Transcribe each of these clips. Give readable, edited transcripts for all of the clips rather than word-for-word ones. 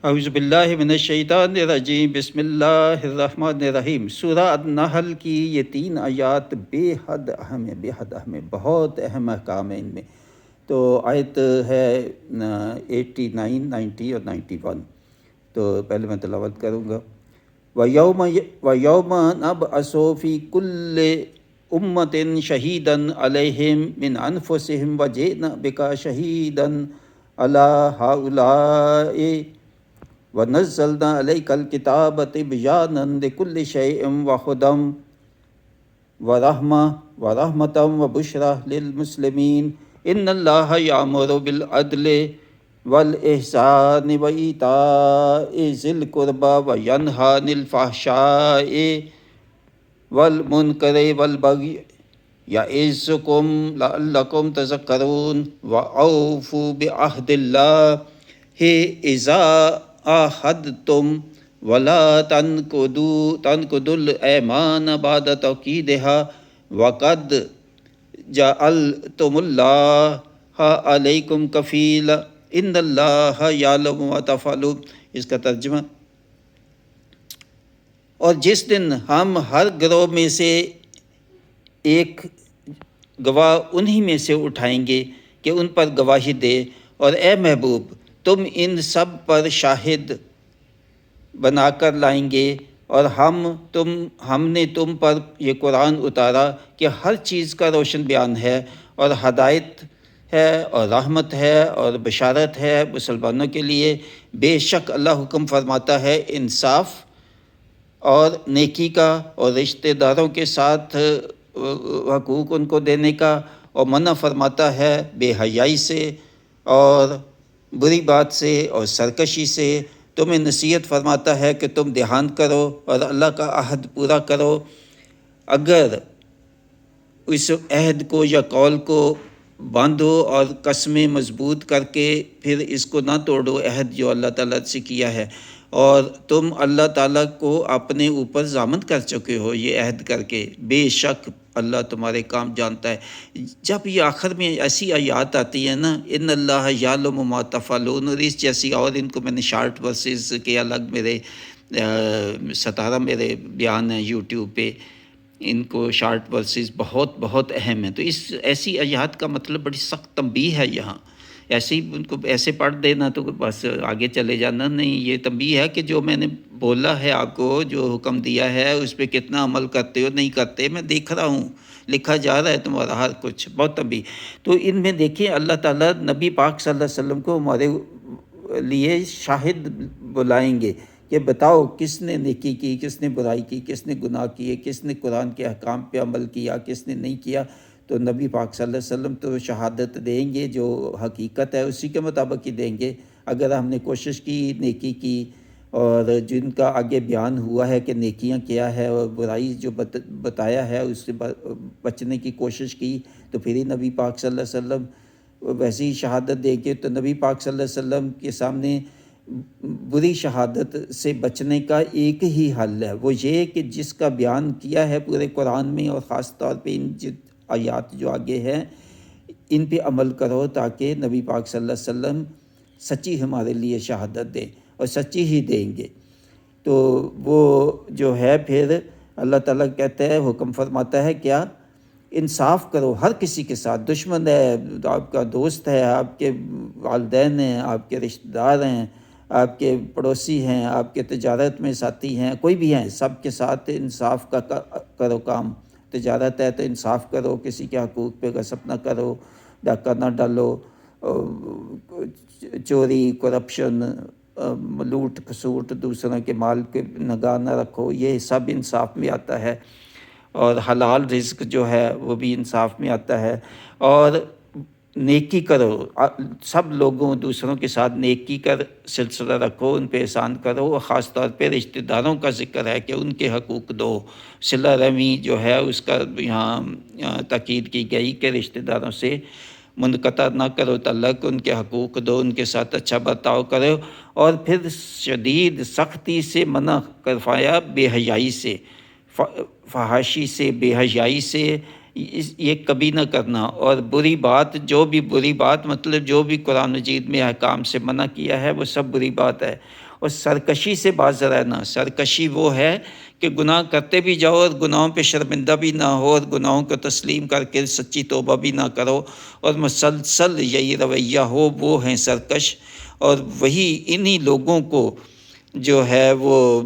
اعوذ باللہ من الشیطان الرجیم، بسم اللہ الرحمن الرحیم۔ سورہ النحل کی یہ 3 آیات بے حد اہم ہیں، بے حد اہم ہیں، بہت اہم احکام ہیں ان میں۔ تو آیت ہے 89، 90 اور 91۔ تو پہلے میں تلاوت کروں گا۔ وَيَوْمَ نَبْعَثُ فِي كُلِّ أُمَّةٍ شَهِيدًا عَلَيْهِمْ مِنْ أَنفُسِهِمْ وَجِئْنَا بِكَ شَهِيدًا عَلَى هَؤُلَاءِ وَنَزَّلْنَا عَلَيْكَ الْكِتَابَ تِبْيَانًا لِكُلِّ شَيْءٍ وَهُدًى وَرَحْمَةً وَبُشْرَىٰ لِلْمُسْلِمِينَ إِنَّ اللَّهَ يَأْمُرُ بِالْعَدْلِ وَالْإِحْسَانِ وَإِيتَاءِ ذِي الْقُرْبَىٰ وَيَنْهَىٰ عَنِ الْفَحْشَاءِ وَالْمُنكَرِ وَالْبَغْيِ يَعِظُكُمْ لَعَلَّكُمْ تَذَكَّرُونَ وَأَوْفُوا بِعَهْدِ اللَّهِ إِذَا عَاهَدتُّمْ وَلَا تَنقُضُوا الْأَيْمَانَ بَعْدَ تَوْكِيدِهَا وَقَدْ جَعَلْتُمُ اللَّهَ عَلَيْكُمْ كَفِيلًا إِنَّ اللَّهَ يَعْلَمُ مَا تَفْعَلُونَ۔ اس کا ترجمہ: اور جس دن ہم ہر گروہ میں سے ایک گواہ انہی میں سے اٹھائیں گے کہ ان پر گواہی دے، اور اے محبوب تم ان سب پر شاہد بنا کر لائیں گے، اور ہم نے تم پر یہ قرآن اتارا کہ ہر چیز کا روشن بیان ہے، اور ہدایت ہے اور رحمت ہے اور بشارت ہے مسلمانوں کے لیے۔ بے شک اللہ حکم فرماتا ہے انصاف اور نیکی کا، اور رشتہ داروں کے ساتھ حقوق ان کو دینے کا، اور منع فرماتا ہے بے حیائی سے اور بری بات سے اور سرکشی سے۔ تمہیں نصیحت فرماتا ہے کہ تم دیہانت کرو اور اللہ کا عہد پورا کرو۔ اگر اس عہد کو یا قول کو باندھو اور قسمیں مضبوط کر کے پھر اس کو نہ توڑو، عہد جو اللہ تعالیٰ سے کیا ہے، اور تم اللہ تعالیٰ کو اپنے اوپر ضامن کر چکے ہو یہ عہد کر کے، بے شک اللہ تمہارے کام جانتا ہے۔ جب یہ آخر میں ایسی آیات آتی ہے نا، ان اللہ یعلم ما تفعلون، اور اس جیسی، اور ان کو میں نے شارٹ ورسز کے الگ میرے 17 میرے بیان ہیں یوٹیوب پہ، ان کو شارٹ ورسز بہت اہم ہیں۔ تو اس ایسی آیات کا مطلب بڑی سخت تنبیہ ہے یہاں، ایسے ہی ان کو ایسے پڑھ دینا تو بس آگے چلے جانا نہیں۔ یہ تنبیہ ہے کہ جو میں نے بولا ہے آپ کو، جو حکم دیا ہے، اس پہ کتنا عمل کرتے ہو نہیں کرتے، میں دیکھ رہا ہوں، لکھا جا رہا ہے تمہارا ہر کچھ، بہت تنبیہ۔ تو ان میں دیکھیں اللہ تعالیٰ نبی پاک صلی اللہ علیہ وسلم کو ہمارے لیے شاہد بلائیں گے کہ بتاؤ کس نے نیکی کی، کس نے برائی کی، کس نے گناہ کیے، کس نے قرآن کے احکام پہ عمل کیا، کس نے نہیں کیا۔ تو نبی پاک صلی اللہ علیہ وسلم تو شہادت دیں گے، جو حقیقت ہے اسی کے مطابق ہی دیں گے۔ اگر ہم نے کوشش کی، نیکی کی، اور جن کا آگے بیان ہوا ہے کہ نیکیاں کیا ہے اور برائی جو بتایا ہے اس سے بچنے کی کوشش کی، تو پھر ہی نبی پاک صلی اللہ علیہ وسلم ویسے ہی شہادت دے کے۔ تو نبی پاک صلی اللہ علیہ وسلم کے سامنے بری شہادت سے بچنے کا ایک ہی حل ہے، وہ یہ کہ جس کا بیان کیا ہے پورے قرآن میں، اور خاص طور پہ ان آیات جو آگے ہیں ان پہ عمل کرو، تاکہ نبی پاک صلی اللہ علیہ وسلم سچی ہمارے لیے شہادت دیں، اور سچی ہی دیں گے۔ تو وہ جو ہے پھر اللہ تعالیٰ کہتا ہے، حکم فرماتا ہے کیا؟ انصاف کرو ہر کسی کے ساتھ، دشمن ہے، آپ کا دوست ہے، آپ کے والدین ہیں، آپ کے رشتہ دار ہیں، آپ کے پڑوسی ہیں، آپ کے تجارت میں ساتھی ہیں، کوئی بھی ہیں، سب کے ساتھ انصاف کا کرو کام۔ تجارت ہے تو انصاف کرو، کسی کے حقوق پہ غصب نہ کرو، ڈاکہ نہ ڈالو، چوری، کرپشن، لوٹ کھسوٹ، دوسروں کے مال کے نگاہ نہ رکھو، یہ سب انصاف میں آتا ہے۔ اور حلال رزق جو ہے وہ بھی انصاف میں آتا ہے۔ اور نیکی کرو، سب لوگوں دوسروں کے ساتھ نیکی کر سلسلہ رکھو، ان پہ احسان کرو، اور خاص طور پہ رشتہ داروں کا ذکر ہے کہ ان کے حقوق دو، صلہ رحمی جو ہے اس کا یہاں تاکید کی گئی کہ رشتہ داروں سے منقطع نہ کرو تعلق، ان کے حقوق دو، ان کے ساتھ اچھا برتاؤ کرو۔ اور پھر شدید سختی سے منع کروایا بے حیائی سے، فحاشی سے، بے حیائی سے، یہ کبھی نہ کرنا۔ اور بری بات، جو بھی بری بات، مطلب جو بھی قرآن مجید میں احکام سے منع کیا ہے وہ سب بری بات ہے۔ اور سرکشی سے باز رہنا۔ سرکشی وہ ہے کہ گناہ کرتے بھی جاؤ اور گناہوں پہ شرمندہ بھی نہ ہو، اور گناہوں کو تسلیم کر کے سچی توبہ بھی نہ کرو اور مسلسل یہی رویہ ہو، وہ ہیں سرکش۔ اور وہی انہی لوگوں کو جو ہے وہ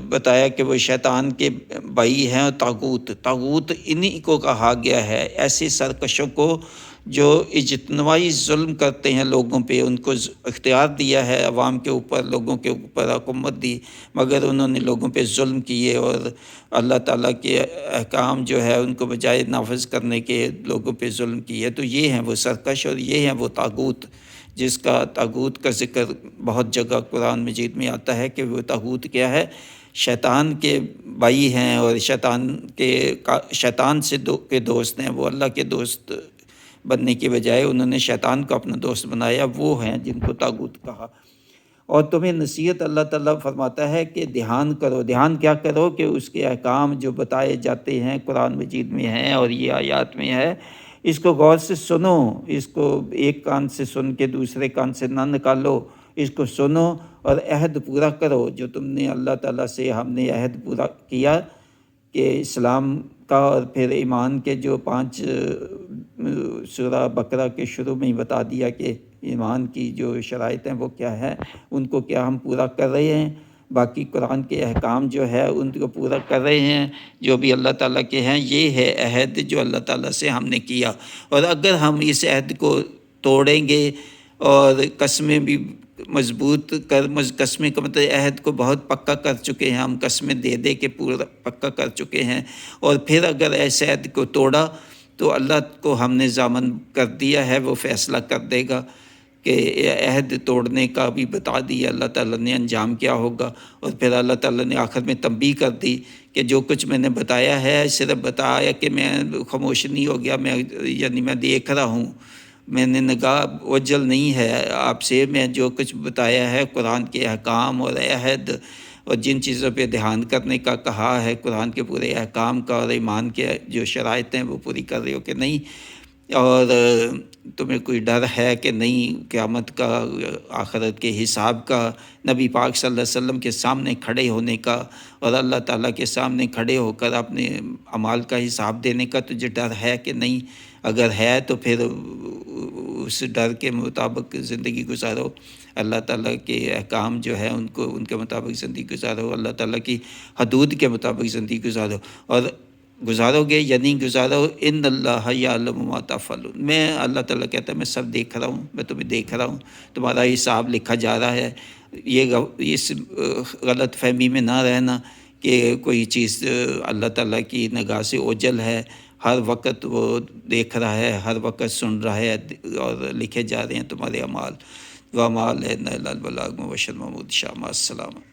بتایا کہ وہ شیطان کے بھائی ہیں، اور طاغوت انہی کو کہا گیا ہے، ایسے سرکشوں کو جو اجتماعی ظلم کرتے ہیں لوگوں پہ۔ ان کو اختیار دیا ہے عوام کے اوپر، لوگوں کے اوپر حکومت دی، مگر انہوں نے لوگوں پہ ظلم کیے اور اللہ تعالیٰ کے احکام جو ہے ان کو بجائے نافذ کرنے کے لوگوں پہ ظلم کیے۔ تو یہ ہیں وہ سرکش، اور یہ ہیں وہ طاغوت، جس کا طاغوت کا ذکر بہت جگہ قرآن مجید میں آتا ہے کہ وہ طاغوت کیا ہے، شیطان کے بھائی ہیں، اور شیطان سے کے دوست ہیں۔ وہ اللہ کے دوست بننے کی بجائے انہوں نے شیطان کو اپنا دوست بنایا، وہ ہیں جن کو طاغوت کہا۔ اور تمہیں نصیحت اللہ تعالیٰ فرماتا ہے کہ دھیان کرو۔ دھیان کیا کرو؟ کہ اس کے احکام جو بتائے جاتے ہیں قرآن مجید میں ہیں اور یہ آیات میں ہے، اس کو غور سے سنو، اس کو ایک کان سے سن کے دوسرے کان سے نہ نکالو، اس کو سنو اور عہد پورا کرو جو تم نے اللہ تعالیٰ سے، ہم نے عہد پورا کیا کہ اسلام کا، اور پھر ایمان کے جو 5 سورہ بقرہ کے شروع میں ہی بتا دیا کہ ایمان کی جو شرائط ہیں وہ کیا ہے، ان کو کیا ہم پورا کر رہے ہیں، باقی قرآن کے احکام جو ہے ان کو پورا کر رہے ہیں جو بھی اللہ تعالیٰ کے ہیں۔ یہ ہے عہد جو اللہ تعالیٰ سے ہم نے کیا، اور اگر ہم اس عہد کو توڑیں گے اور قسمیں بھی مضبوط قسمیں کا مطلب عہد کو بہت پکا کر چکے ہیں ہم، قسمیں دے دے کے پورا پکا کر چکے ہیں، اور پھر اگر ایسے عہد کو توڑا تو اللہ کو ہم نے ضامن کر دیا ہے، وہ فیصلہ کر دے گا کہ عہد توڑنے کا بھی بتا دیا اللہ تعالیٰ نے انجام کیا ہوگا۔ اور پھر اللہ تعالیٰ نے آخر میں تنبیہ کر دی کہ جو کچھ میں نے بتایا ہے صرف بتایا کہ میں خاموش نہیں ہو گیا، یعنی میں دیکھ رہا ہوں، میں نے نگاہ اوجھل نہیں ہے آپ سے، میں جو کچھ بتایا ہے قرآن کے احکام اور عہد اور جن چیزوں پہ دھیان کرنے کا کہا ہے قرآن کے پورے احکام کا، اور ایمان کے جو شرائط ہیں وہ پوری کر رہے ہو کہ نہیں، اور تمہیں کوئی ڈر ہے کہ نہیں قیامت کا، آخرت کے حساب کا، نبی پاک صلی اللہ علیہ وسلم کے سامنے کھڑے ہونے کا، اور اللہ تعالیٰ کے سامنے کھڑے ہو کر اپنے اعمال کا حساب دینے کا تجھے ڈر ہے کہ نہیں؟ اگر ہے تو پھر اس ڈر کے مطابق زندگی گزارو، اللہ تعالیٰ کے احکام جو ہے ان کے مطابق زندگی گزارو، اللہ تعالیٰ کی حدود کے مطابق زندگی گزارو، اور گزارو گے یا نہیں گزارو، ان اللہ یعلم ما تفعلون، میں اللہ تعالیٰ کہتا ہے میں سب دیکھ رہا ہوں، میں تمہیں دیکھ رہا ہوں، تمہارا حساب لکھا جا رہا ہے۔ یہ اس غلط فہمی میں نہ رہنا کہ کوئی چیز اللہ تعالیٰ کی نگاہ سے اوجھل ہے، ہر وقت وہ دیکھ رہا ہے، ہر وقت سن رہا ہے، اور لکھے جا رہے ہیں تمہارے اعمال۔ وَمَا عَلَيْنَا إِلَّا الْبَلَاغُ مُبَشِّرًا وَنَذِيرًا۔ السلام۔